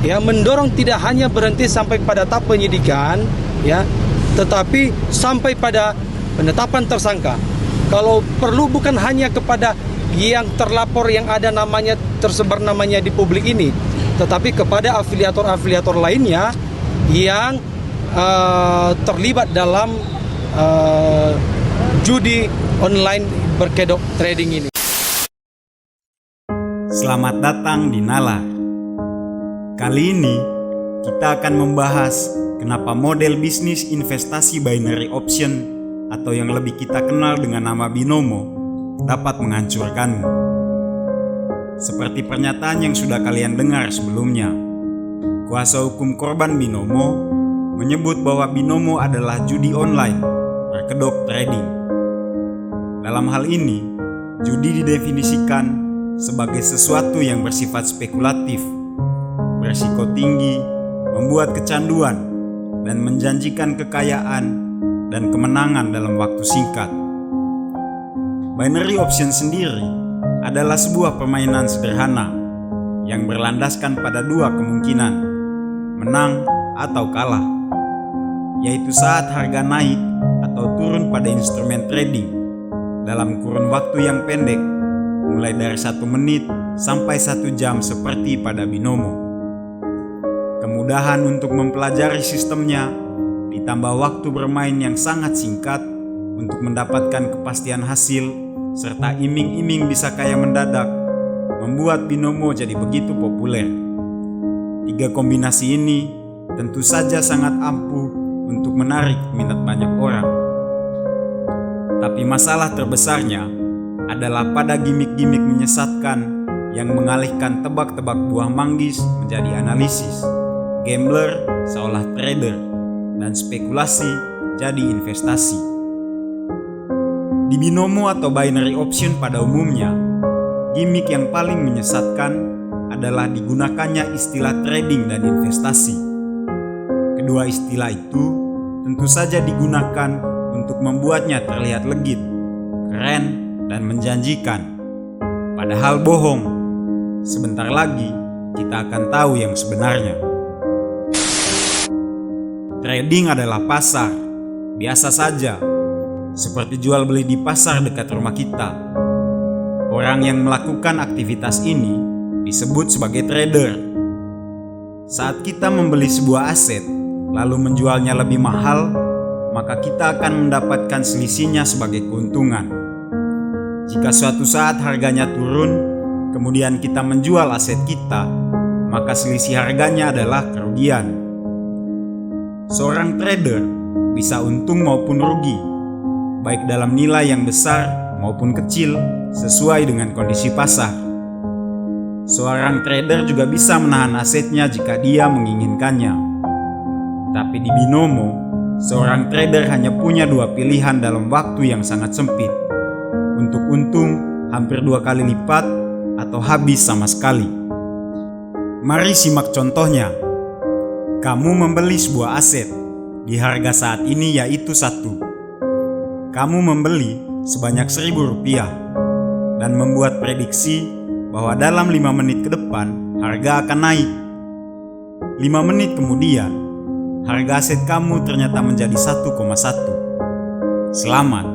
ya, mendorong tidak hanya berhenti sampai pada tahap penyidikan, ya, tetapi sampai pada penetapan tersangka. Kalau perlu bukan hanya kepada yang terlapor yang ada namanya, tersebar namanya di publik ini, tetapi kepada afiliator-afiliator lainnya yang terlibat dalam judi online berkedok trading ini. Selamat datang di Nalar. Kali ini kita akan membahas kenapa model bisnis investasi binary option atau yang lebih kita kenal dengan nama binomo dapat menghancurkanmu. Seperti pernyataan yang sudah kalian dengar sebelumnya, kuasa hukum korban binomo menyebut bahwa binomo adalah judi online berkedok trading. Dalam hal ini, judi didefinisikan sebagai sesuatu yang bersifat spekulatif, berisiko tinggi, membuat kecanduan, dan menjanjikan kekayaan dan kemenangan dalam waktu singkat. Binary option sendiri adalah sebuah permainan sederhana yang berlandaskan pada dua kemungkinan, menang atau kalah, yaitu saat harga naik atau turun pada instrumen trading dalam kurun waktu yang pendek, mulai dari 1 menit sampai 1 jam seperti pada binomo. Kemudahan untuk mempelajari sistemnya ditambah waktu bermain yang sangat singkat untuk mendapatkan kepastian hasil serta iming-iming bisa kaya mendadak membuat binomo jadi begitu populer. 3 kombinasi ini tentu saja sangat ampuh untuk menarik minat banyak orang. Tapi masalah terbesarnya adalah pada gimmick-gimmick menyesatkan yang mengalihkan tebak-tebak buah manggis menjadi analisis, gambler seolah trader, dan spekulasi jadi investasi. Di binomo atau binary option pada umumnya, gimmick yang paling menyesatkan adalah digunakannya istilah trading dan investasi. Kedua istilah itu tentu saja digunakan untuk membuatnya terlihat legit, keren, dan menjanjikan. Padahal bohong. Sebentar lagi kita akan tahu yang sebenarnya. Trading adalah pasar, biasa saja, seperti jual beli di pasar dekat rumah kita. Orang yang melakukan aktivitas ini disebut sebagai trader. Saat kita membeli sebuah aset lalu menjualnya lebih mahal, maka kita akan mendapatkan selisihnya sebagai keuntungan. Jika suatu saat harganya turun, kemudian kita menjual aset kita, maka selisih harganya adalah kerugian. Seorang trader bisa untung maupun rugi, baik dalam nilai yang besar maupun kecil sesuai dengan kondisi pasar. Seorang trader juga bisa menahan asetnya jika dia menginginkannya. Tapi di binomo, seorang trader hanya punya 2 pilihan dalam waktu yang sangat sempit, untuk untung hampir 2 kali lipat atau habis sama sekali. Mari simak contohnya. Kamu membeli sebuah aset di harga saat ini yaitu 1. Kamu membeli sebanyak Rp1.000 dan membuat prediksi bahwa dalam 5 menit ke depan harga akan naik. 5 menit kemudian, harga aset kamu ternyata menjadi 1,1. Selamat,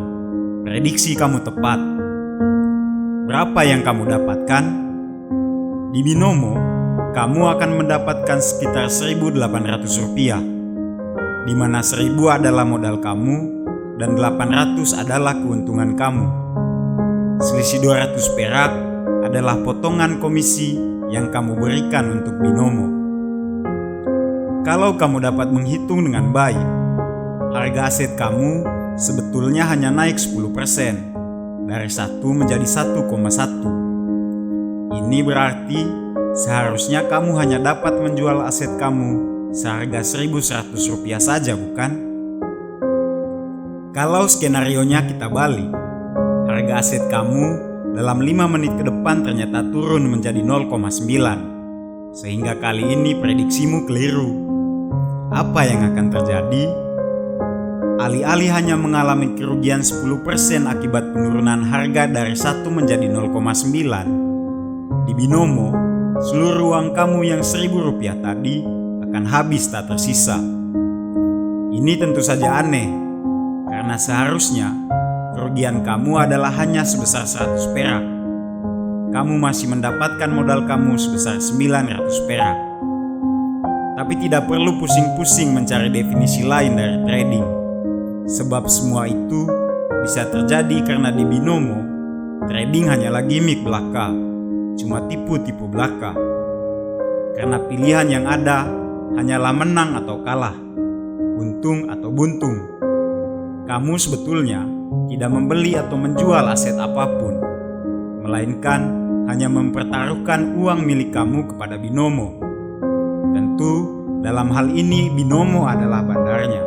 prediksi kamu tepat. Berapa yang kamu dapatkan? Di binomo, kamu akan mendapatkan sekitar Rp1.800, di mana 1.000 adalah modal kamu dan 800 adalah keuntungan kamu. Selisih 200 perak adalah potongan komisi yang kamu berikan untuk binomo. Kalau kamu dapat menghitung dengan baik, harga aset kamu sebetulnya hanya naik 10%, dari 1 menjadi 1,1. Ini berarti seharusnya kamu hanya dapat menjual aset kamu seharga Rp1.100 saja, bukan? Kalau skenarionya kita balik, harga aset kamu dalam 5 menit ke depan ternyata turun menjadi 0,9, sehingga kali ini prediksimu keliru. Apa yang akan terjadi? Alih-alih hanya mengalami kerugian 10% akibat penurunan harga dari 1 menjadi 0,9, di binomo seluruh uang kamu yang Rp1.000 tadi akan habis tak tersisa. Ini tentu saja aneh, karena seharusnya kerugian kamu adalah hanya sebesar 100 perak. Kamu masih mendapatkan modal kamu sebesar 900 perak. Tapi tidak perlu pusing-pusing mencari definisi lain dari trading, sebab semua itu bisa terjadi karena di binomo, trading hanyalah gimmick belaka, cuma tipu-tipu belaka. Karena pilihan yang ada hanyalah menang atau kalah, untung atau buntung. Kamu sebetulnya tidak membeli atau menjual aset apapun, melainkan hanya mempertaruhkan uang milik kamu kepada binomo. Tentu dalam hal ini binomo adalah bandarnya.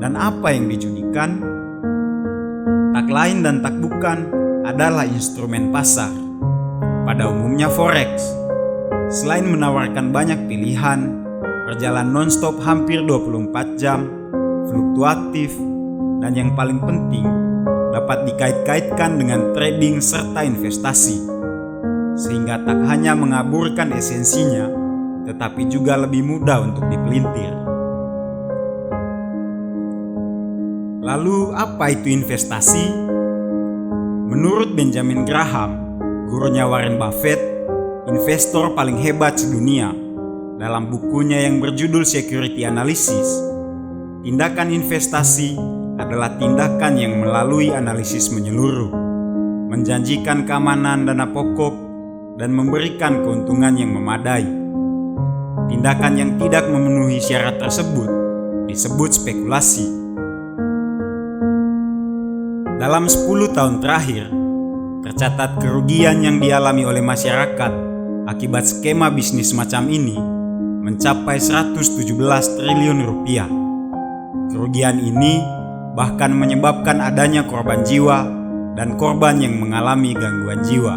Dan apa yang dijudikan? Tak lain dan tak bukan adalah instrumen pasar, pada umumnya forex. Selain menawarkan banyak pilihan, berjalan non-stop hampir 24 jam, fluktuatif, dan yang paling penting dapat dikait-kaitkan dengan trading serta investasi, sehingga tak hanya mengaburkan esensinya, tetapi juga lebih mudah untuk dipelintir. Lalu apa itu investasi? Menurut Benjamin Graham, gurunya Warren Buffett, investor paling hebat sedunia, dalam bukunya yang berjudul Security Analysis, tindakan investasi adalah tindakan yang melalui analisis menyeluruh, menjanjikan keamanan dana pokok, dan memberikan keuntungan yang memadai. Tindakan yang tidak memenuhi syarat tersebut disebut spekulasi. Dalam 10 tahun terakhir, tercatat kerugian yang dialami oleh masyarakat akibat skema bisnis macam ini mencapai 117 triliun rupiah. Kerugian ini bahkan menyebabkan adanya korban jiwa dan korban yang mengalami gangguan jiwa.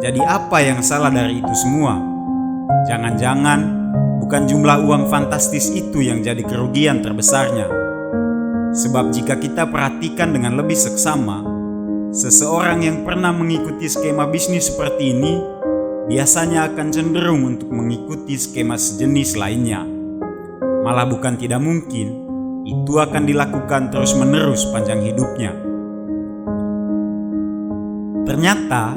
Jadi apa yang salah dari itu semua? Jangan-jangan bukan jumlah uang fantastis itu yang jadi kerugian terbesarnya. Sebab jika kita perhatikan dengan lebih seksama, seseorang yang pernah mengikuti skema bisnis seperti ini biasanya akan cenderung untuk mengikuti skema sejenis lainnya. Malah bukan tidak mungkin, itu akan dilakukan terus-menerus panjang hidupnya. Ternyata,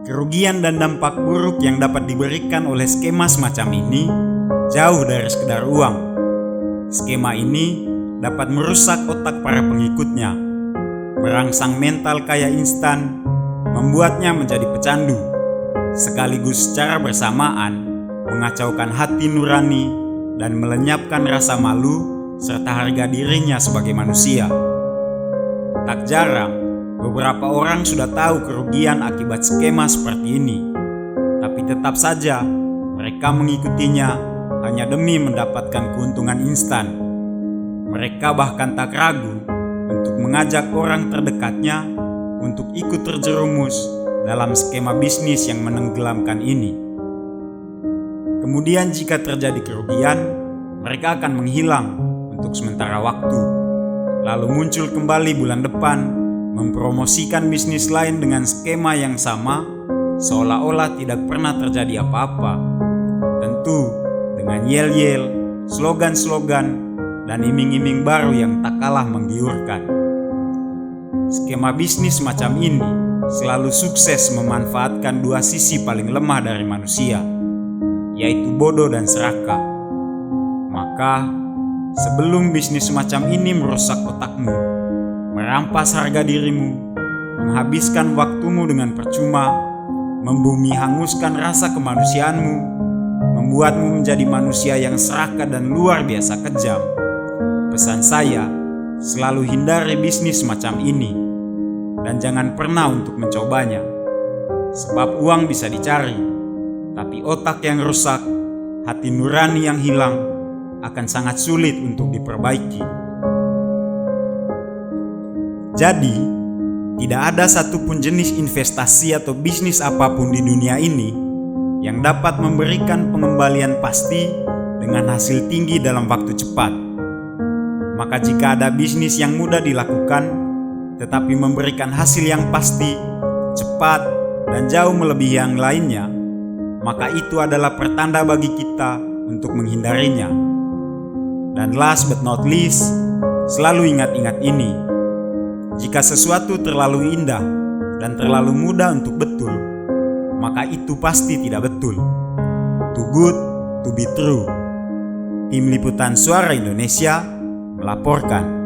kerugian dan dampak buruk yang dapat diberikan oleh skema semacam ini jauh dari sekedar uang. Skema ini dapat merusak otak para pengikutnya, merangsang mental kaya instan, membuatnya menjadi pecandu, sekaligus secara bersamaan mengacaukan hati nurani dan melenyapkan rasa malu serta harga dirinya sebagai manusia. Tak jarang, beberapa orang sudah tahu kerugian akibat skema seperti ini, tapi tetap saja mereka mengikutinya hanya demi mendapatkan keuntungan instan. Mereka bahkan tak ragu untuk mengajak orang terdekatnya untuk ikut terjerumus dalam skema bisnis yang menenggelamkan ini. Kemudian jika terjadi kerugian, mereka akan menghilang untuk sementara waktu, lalu muncul kembali bulan depan mempromosikan bisnis lain dengan skema yang sama, seolah-olah tidak pernah terjadi apa-apa. Tentu dengan yel-yel, slogan-slogan, dan iming-iming baru yang tak kalah menggiurkan. Skema bisnis macam ini selalu sukses memanfaatkan dua sisi paling lemah dari manusia, yaitu bodoh dan serakah. Maka, sebelum bisnis semacam ini merusak otakmu, merampas harga dirimu, menghabiskan waktumu dengan percuma, membumi hanguskan rasa kemanusiaanmu, membuatmu menjadi manusia yang serakah dan luar biasa kejam, pesan saya, selalu hindari bisnis semacam ini. Dan jangan pernah untuk mencobanya. Sebab uang bisa dicari, tapi otak yang rusak, hati nurani yang hilang, akan sangat sulit untuk diperbaiki. Jadi, tidak ada satupun jenis investasi atau bisnis apapun di dunia ini yang dapat memberikan pengembalian pasti dengan hasil tinggi dalam waktu cepat. Maka jika ada bisnis yang mudah dilakukan, tetapi memberikan hasil yang pasti, cepat, dan jauh melebihi yang lainnya, maka itu adalah pertanda bagi kita untuk menghindarinya. Dan last but not least, selalu ingat-ingat ini: jika sesuatu terlalu indah dan terlalu mudah untuk betul, maka itu pasti tidak betul. Too good to be true. Tim Liputan Suara Indonesia melaporkan.